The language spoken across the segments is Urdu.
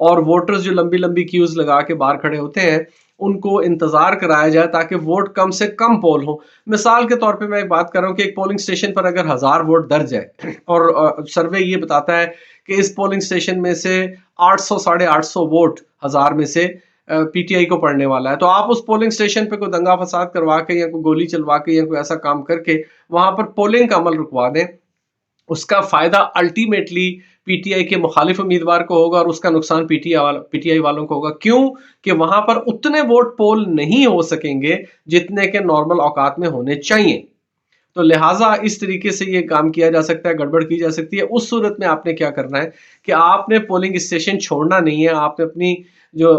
اور ووٹرز جو لمبی لمبی کیوز لگا کے باہر کھڑے ہوتے ہیں ان کو انتظار کرایا جائے تاکہ ووٹ کم سے کم پول ہو. مثال کے طور پہ میں ایک بات کر رہا ہوں کہ ایک پولنگ اسٹیشن پر اگر 1000 ووٹ درج ہے اور سروے یہ بتاتا ہے کہ اس پولنگ اسٹیشن میں سے 800 850 ووٹ 1000 میں سے پی ٹی آئی کو پڑنے والا ہے، تو آپ اس پولنگ اسٹیشن پہ کوئی دنگا فساد کروا کے یا کوئی گولی چلوا کے یا کوئی ایسا کام کر کے وہاں پر پولنگ کا عمل رکوا دیں، اس کا فائدہ الٹیمیٹلی پی ٹی آئی کے مخالف امیدوار کو ہوگا اور اس کا نقصان پی ٹی آئی والوں کو ہوگا. کیوں کہ وہاں پر اتنے ووٹ پول نہیں ہو سکیں گے جتنے کے نارمل اوقات میں ہونے چاہیے. تو لہٰذا اس طریقے سے یہ کام کیا جا سکتا ہے، گڑبڑ کی جا سکتی ہے. اس صورت میں آپ نے کیا کرنا ہے کہ آپ نے پولنگ اسٹیشن چھوڑنا نہیں ہے، آپ نے اپنی جو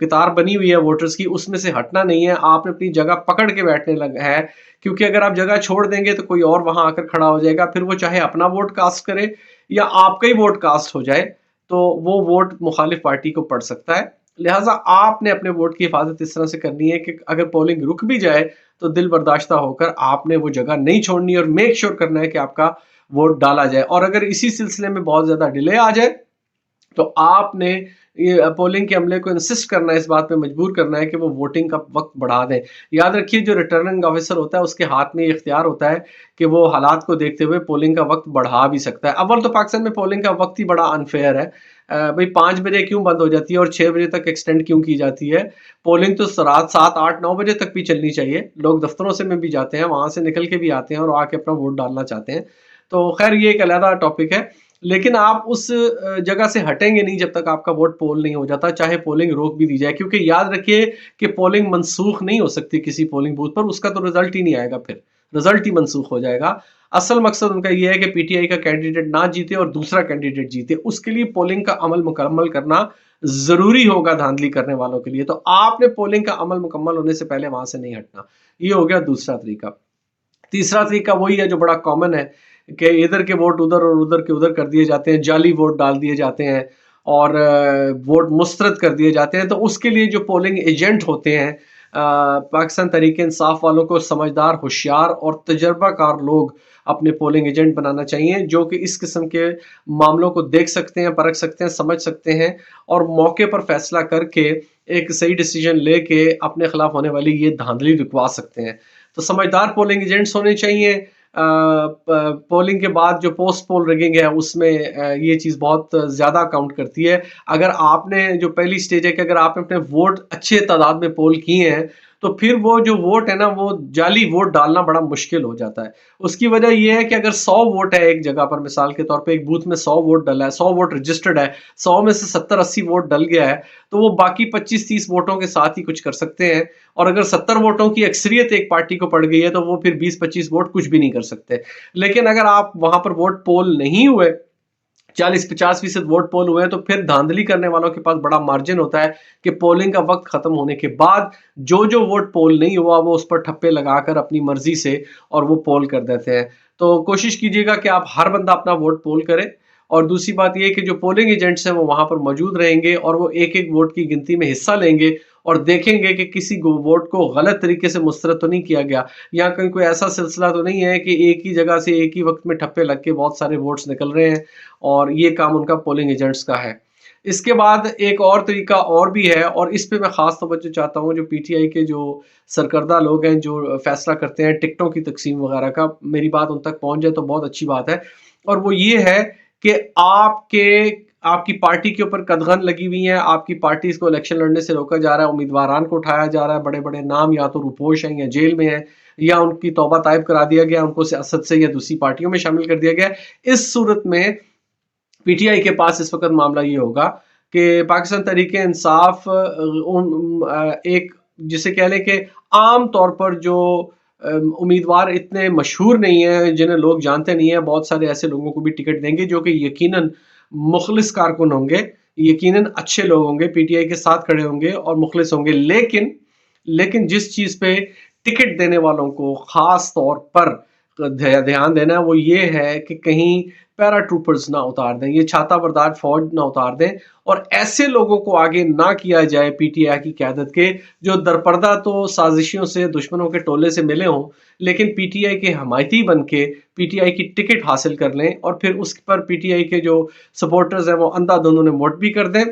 قطار بنی ہوئی ہے ووٹرز کی اس میں سے ہٹنا نہیں ہے، آپ نے اپنی جگہ پکڑ کے بیٹھنے لگا ہے. کیونکہ اگر آپ جگہ چھوڑ دیں گے تو کوئی اور وہاں آ کر کھڑا ہو جائے گا، پھر وہ چاہے اپنا ووٹ کاسٹ کرے یا آپ کا ہی ووٹ کاسٹ ہو جائے تو وہ ووٹ مخالف پارٹی کو پڑ سکتا ہے. لہٰذا آپ نے اپنے ووٹ کی حفاظت اس طرح سے کرنی ہے کہ اگر پولنگ رک بھی جائے تو دل برداشتہ ہو کر آپ نے وہ جگہ نہیں چھوڑنی اور میک شور کرنا ہے کہ آپ کا ووٹ ڈالا جائے. اور اگر اسی سلسلے میں بہت زیادہ ڈیلے آ جائے تو آپ نے یہ پولنگ کے عملے کو انسسٹ کرنا ہے، اس بات پہ مجبور کرنا ہے کہ وہ ووٹنگ کا وقت بڑھا دیں. یاد رکھیے جو ریٹرننگ آفیسر ہوتا ہے اس کے ہاتھ میں یہ اختیار ہوتا ہے کہ وہ حالات کو دیکھتے ہوئے پولنگ کا وقت بڑھا بھی سکتا ہے. اول تو پاکستان میں پولنگ کا وقت ہی بڑا انفیئر ہے. بھئی 5 بجے کیوں بند ہو جاتی ہے اور 6 بجے تک ایکسٹینڈ کیوں کی جاتی ہے؟ پولنگ تو رات 7 8 9 بجے تک بھی چلنی چاہیے. لوگ دفتروں سے میں بھی جاتے ہیں، وہاں سے نکل کے بھی آتے ہیں اور آ کے اپنا ووٹ ڈالنا چاہتے ہیں. تو خیر یہ ایک علیحدہ ٹاپک ہے، لیکن آپ اس جگہ سے ہٹیں گے نہیں جب تک آپ کا ووٹ پول نہیں ہو جاتا، چاہے پولنگ روک بھی دی جائے. کیونکہ یاد رکھیے کہ پولنگ منسوخ نہیں ہو سکتی کسی پولنگ بوتھ پر، اس کا تو رزلٹ ہی نہیں آئے گا، پھر رزلٹ ہی منسوخ ہو جائے گا. اصل مقصد ان کا یہ ہے کہ پی ٹی آئی کا کینڈیڈیٹ نہ جیتے اور دوسرا کینڈیڈیٹ جیتے. اس کے لیے پولنگ کا عمل مکمل کرنا ضروری ہوگا دھاندلی کرنے والوں کے لیے. تو آپ نے پولنگ کا عمل مکمل ہونے سے پہلے وہاں سے نہیں ہٹنا. یہ ہو گیا دوسرا طریقہ. تیسرا طریقہ وہی ہے جو بڑا کامن ہے کہ ادھر کے ووٹ ادھر اور ادھر کے ادھر کر دیے جاتے ہیں، جعلی ووٹ ڈال دیے جاتے ہیں اور ووٹ مسترد کر دیے جاتے ہیں. تو اس کے لیے جو پولنگ ایجنٹ ہوتے ہیں پاکستان تحریک انصاف والوں کو سمجھدار، ہوشیار اور تجربہ کار لوگ اپنے پولنگ ایجنٹ بنانا چاہیے جو کہ اس قسم کے معاملوں کو دیکھ سکتے ہیں، پرکھ سکتے ہیں، سمجھ سکتے ہیں اور موقع پر فیصلہ کر کے ایک صحیح ڈیسیجن لے کے اپنے خلاف ہونے والی یہ دھاندلی رکوا سکتے ہیں. تو سمجھدار پولنگ ایجنٹس ہونے چاہیے. پولنگ کے بعد جو پوسٹ پول ریگنگ ہے اس میں یہ چیز بہت زیادہ کاؤنٹ کرتی ہے. اگر آپ نے جو پہلی سٹیج ہے کہ اگر آپ نے اپنے ووٹ اچھے تعداد میں پول کیے ہیں تو پھر وہ جو ووٹ ہے نا وہ جعلی ووٹ ڈالنا بڑا مشکل ہو جاتا ہے. اس کی وجہ یہ ہے کہ اگر 100 ووٹ ہے ایک جگہ پر، مثال کے طور پہ ایک بوتھ میں 100 ووٹ ڈلا ہے، 100 ووٹ رجسٹرڈ ہے، 100 میں سے 70 80 ووٹ ڈل گیا ہے تو وہ باقی 25 30 ووٹوں کے ساتھ ہی کچھ کر سکتے ہیں. اور اگر 70 ووٹوں کی اکثریت ایک پارٹی کو پڑ گئی ہے تو وہ پھر 20 25 ووٹ کچھ بھی نہیں کر سکتے. لیکن اگر آپ وہاں پر ووٹ پول نہیں ہوئے، 40-50% ووٹ پول ہوئے ہیں، تو پھر دھاندلی کرنے والوں کے پاس بڑا مارجن ہوتا ہے کہ پولنگ کا وقت ختم ہونے کے بعد جو ووٹ پول نہیں ہوا وہ اس پر ٹھپے لگا کر اپنی مرضی سے اور وہ پول کر دیتے ہیں. تو کوشش کیجیے گا کہ آپ ہر بندہ اپنا ووٹ پول کرے. اور دوسری بات یہ کہ جو پولنگ ایجنٹس ہیں وہ وہاں پر موجود رہیں گے اور وہ ایک ایک ووٹ کی گنتی میں حصہ لیں گے اور دیکھیں گے کہ کسی ووٹ کو غلط طریقے سے مسترد تو نہیں کیا گیا، یا کہیں کوئی ایسا سلسلہ تو نہیں ہے کہ ایک ہی جگہ سے ایک ہی وقت میں ٹھپے لگ کے بہت سارے ووٹس نکل رہے ہیں. اور یہ کام ان کا پولنگ ایجنٹس کا ہے. اس کے بعد ایک اور طریقہ اور بھی ہے اور اس پہ میں خاص توجہ چاہتا ہوں. جو پی ٹی آئی کے جو سرکردہ لوگ ہیں جو فیصلہ کرتے ہیں ٹکٹوں کی تقسیم وغیرہ کا، میری بات ان تک پہنچ جائے تو بہت اچھی بات ہے. اور وہ یہ ہے کہ آپ کی پارٹی کے اوپر قدغن لگی ہوئی ہیں، آپ کی پارٹی اس کو الیکشن لڑنے سے روکا جا رہا ہے، امیدواران کو اٹھایا جا رہا ہے، بڑے بڑے نام یا تو روپوش ہیں یا جیل میں ہیں یا ان کی توبہ طائب کرا دیا گیا، ان کو سیاست سے یا دوسری پارٹیوں میں شامل کر دیا گیا. اس صورت میں پی ٹی آئی کے پاس اس وقت معاملہ یہ ہوگا کہ پاکستان تحریک انصاف ایک جسے کہہ لیں کہ عام طور پر جو امیدوار اتنے مشہور نہیں ہیں، جنہیں لوگ جانتے نہیں ہیں، بہت سارے ایسے لوگوں کو بھی ٹکٹ دیں گے جو کہ یقیناً مخلص کارکن ہوں گے، یقیناً اچھے لوگ ہوں گے، پی ٹی آئی کے ساتھ کھڑے ہوں گے اور مخلص ہوں گے. لیکن جس چیز پہ ٹکٹ دینے والوں کو خاص طور پر دھیان دینا ہے وہ یہ ہے کہ کہیں پیرا ٹروپرز نہ اتار دیں، یہ چھاتا بردار فوج نہ اتار دیں اور ایسے لوگوں کو آگے نہ کیا جائے پی ٹی آئی کی قیادت کے جو درپردہ تو سازشیوں سے، دشمنوں کے ٹولے سے ملے ہوں لیکن پی ٹی آئی کے حمایتی بن کے پی ٹی آئی کی ٹکٹ حاصل کر لیں اور پھر اس پر پی ٹی آئی کے جو سپورٹرز ہیں وہ اندھا دھند انہیں ووٹ بھی کر دیں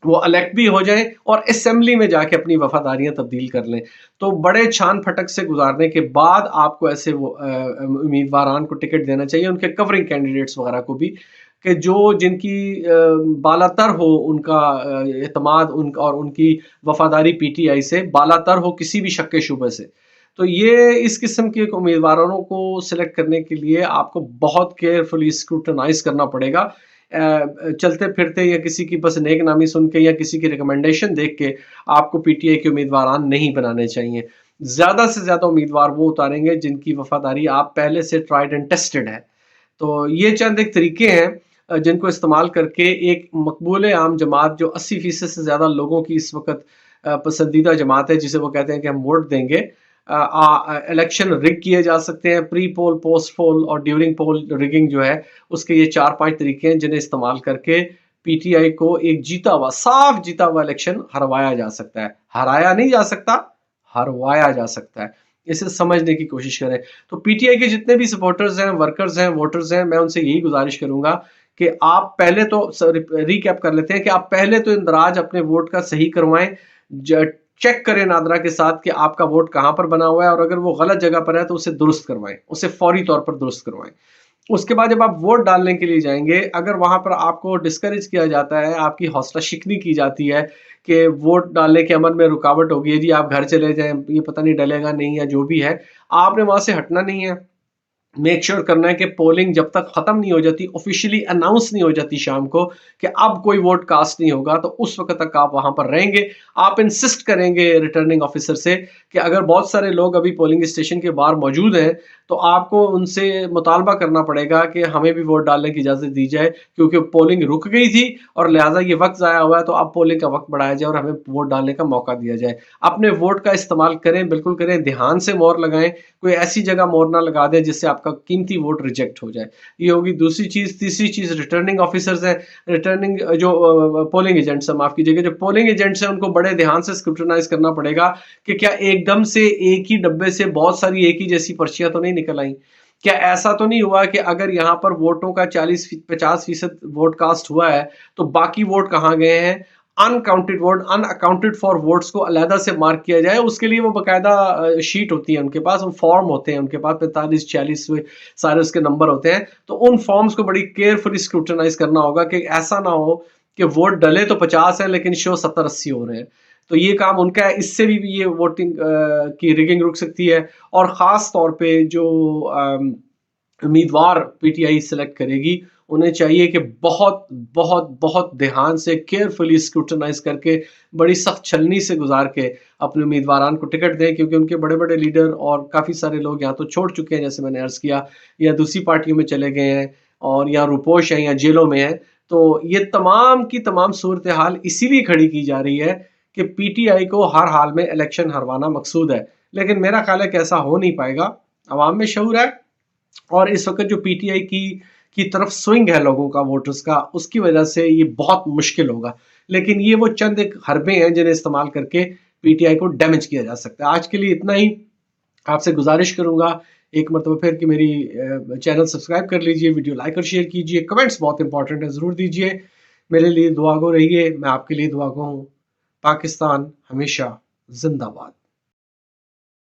وہ الیکٹ بھی ہو جائیں اور اسمبلی میں جا کے اپنی وفاداریاں تبدیل کر لیں. تو بڑے چھان پھٹک سے گزارنے کے بعد آپ کو ایسے امیدواران کو ٹکٹ دینا چاہیے، ان کے کورنگ کینڈیڈیٹس وغیرہ کو بھی، کہ جن کی بالا تر ہو ان کا اعتماد اور ان کی وفاداری پی ٹی آئی سے بالا تر ہو کسی بھی شک شبہ سے. تو یہ اس قسم کے امیدواروں کو سلیکٹ کرنے کے لیے آپ کو بہت کیئرفلی اسکروٹنائز کرنا پڑے گا. چلتے پھرتے یا کسی کی بس نیک نامی سن کے یا کسی کی ریکمنڈیشن دیکھ کے آپ کو پی ٹی آئی کے امیدواران نہیں بنانے چاہیے. زیادہ سے زیادہ امیدوار وہ اتاریں گے جن کی وفاداری آپ پہلے سے ٹرائیڈ اینڈ ٹیسٹڈ ہے. تو یہ چند ایک طریقے ہیں جن کو استعمال کر کے ایک مقبول عام جماعت جو 80% سے زیادہ لوگوں کی اس وقت پسندیدہ جماعت ہے، جسے وہ کہتے ہیں کہ ہم ووٹ دیں گے، الیکشن رگ کیے جا سکتے ہیں، پری پول، پوسٹ پول اور ڈیورنگ پول رگنگ جو ہے اس کے یہ 4-5 طریقے ہیں جنہیں استعمال کر کے پی ٹی آئی کو ایک صاف جیتا ہوا الیکشن ہروایا جا سکتا ہے. ہرایا نہیں جا سکتا، ہروایا جا سکتا ہے. اسے سمجھنے کی کوشش کریں. تو پی ٹی آئی کے جتنے بھی سپورٹرز ہیں، ورکرز ہیں، ووٹرز ہیں، میں ان سے یہی گزارش کروں گا کہ آپ پہلے تو ریکیپ کر لیتے ہیں کہ آپ پہلے تو اندراج اپنے ووٹ کا صحیح کروائیں، چیک کریں نادرا کے ساتھ کہ آپ کا ووٹ کہاں پر بنا ہوا ہے، اور اگر وہ غلط جگہ پر ہے تو اسے درست کروائیں، اسے فوری طور پر درست کروائیں. اس کے بعد جب آپ ووٹ ڈالنے کے لیے جائیں گے، اگر وہاں پر آپ کو ڈسکریج کیا جاتا ہے، آپ کی حوصلہ شکنی کی جاتی ہے کہ ووٹ ڈالنے کے عمل میں رکاوٹ ہوگی، جی آپ گھر چلے جائیں، یہ پتہ نہیں ڈلے گا نہیں، یا جو بھی ہے، آپ نے وہاں سے ہٹنا نہیں ہے. میک شیور کرنا ہے کہ پولنگ جب تک ختم نہیں ہو جاتی، آفیشلی اناؤنس نہیں ہو جاتی شام کو کہ اب کوئی ووٹ کاسٹ نہیں ہوگا، تو اس وقت تک آپ وہاں پر رہیں گے. آپ انسسٹ کریں گے ریٹرننگ آفیسر سے کہ اگر بہت سارے لوگ ابھی پولنگ اسٹیشن کے باہر موجود ہیں تو آپ کو ان سے مطالبہ کرنا پڑے گا کہ ہمیں بھی ووٹ ڈالنے کی اجازت دی جائے، کیونکہ پولنگ رک گئی تھی اور لہٰذا یہ وقت ضائع ہوا ہے، تو اب پولنگ کا وقت بڑھایا جائے اور ہمیں ووٹ ڈالنے کا موقع دیا جائے. اپنے ووٹ کا استعمال کریں، بالکل کریں، دھیان سے مور لگائیں، کوئی ایسی جگہ مور نہ لگا دیں جس سے آپ کا قیمتی ووٹ ریجیکٹ ہو جائے. یہ ہوگی دوسری چیز. تیسری چیز، ریٹرننگ آفیسرز ہیں، ریٹرننگ جو پولنگ ایجنٹس ہیں، معاف کیجیے گا، جو پولنگ ایجنٹس ہیں ان کو بڑے دھیان سے اسکروٹنائز کرنا پڑے گا کہ کیا ایک دم سے ایک ہی ڈبے سے بہت ساری ایک ہی جیسی پرچیاں تو نہیں نکل آئیں. کیا ایسا تو نہیں ہوا کہ اگر یہاں پر ووٹوں کا 40-50% ووٹ کاسٹ ہوا ہے تو باقی ووٹ کہاں گئے ہیں؟ Uncounted vote, in accounted for votes کو علیحدہ سے مارک کیا جائے. اس کے لیے وہ باقاعدہ شیٹ ہوتی ہے ان کے پاس، وہ فارم ہوتے ہیں ان کے پاس، 45-46 سارے اس کے نمبر ہوتے ہیں. تو ان فارمز کو بڑی کیئرفلی اسکروٹنائز کرنا ہوگا کہ ایسا نہ ہو کہ ووٹ ڈلے تو 50 ہیں لیکن شو 70-80 ہو رہے ہیں. تو یہ کام ان کا ہے. اس سے بھی یہ ووٹنگ کی ریگنگ رک سکتی ہے. اور خاص طور پہ جو امیدوار پی ٹی آئی سلیکٹ کرے گی، انہیں چاہیے کہ بہت بہت بہت دھیان سے کیئرفلی اسکروٹنائز کر کے بڑی سخت چھلنی سے گزار کے اپنے امیدواران کو ٹکٹ دیں، کیونکہ ان کے بڑے بڑے لیڈر اور کافی سارے لوگ یہاں تو چھوڑ چکے ہیں جیسے میں نے عرض کیا، یا دوسری پارٹیوں میں چلے گئے ہیں اور یا روپوش ہیں یا جیلوں میں ہیں. تو یہ تمام کی تمام صورتحال اسی لیے کھڑی کی جا رہی ہے کہ پی ٹی آئی کو ہر حال میں الیکشن ہروانا مقصود ہے. لیکن میرا خیال ہے کہ ایسا ہو نہیں پائے گا. عوام میں شعور ہے، اور اس وقت جو پی ٹی آئی کی طرف سوئنگ ہے لوگوں کا، ووٹرز کا، اس کی وجہ سے یہ بہت مشکل ہوگا. لیکن یہ وہ چند ایک حربے ہیں جنہیں استعمال کر کے پی ٹی آئی کو ڈیمیج کیا جا سکتا ہے. آج کے لیے اتنا ہی. آپ سے گزارش کروں گا ایک مرتبہ پھر کہ میری چینل سبسکرائب کر لیجئے، ویڈیو لائک اور شیئر کیجئے، کمنٹس بہت امپورٹنٹ ہے، ضرور دیجئے. میرے لیے دعا گو رہیے، میں آپ کے لیے دعا گو ہوں. پاکستان ہمیشہ زندہ باد.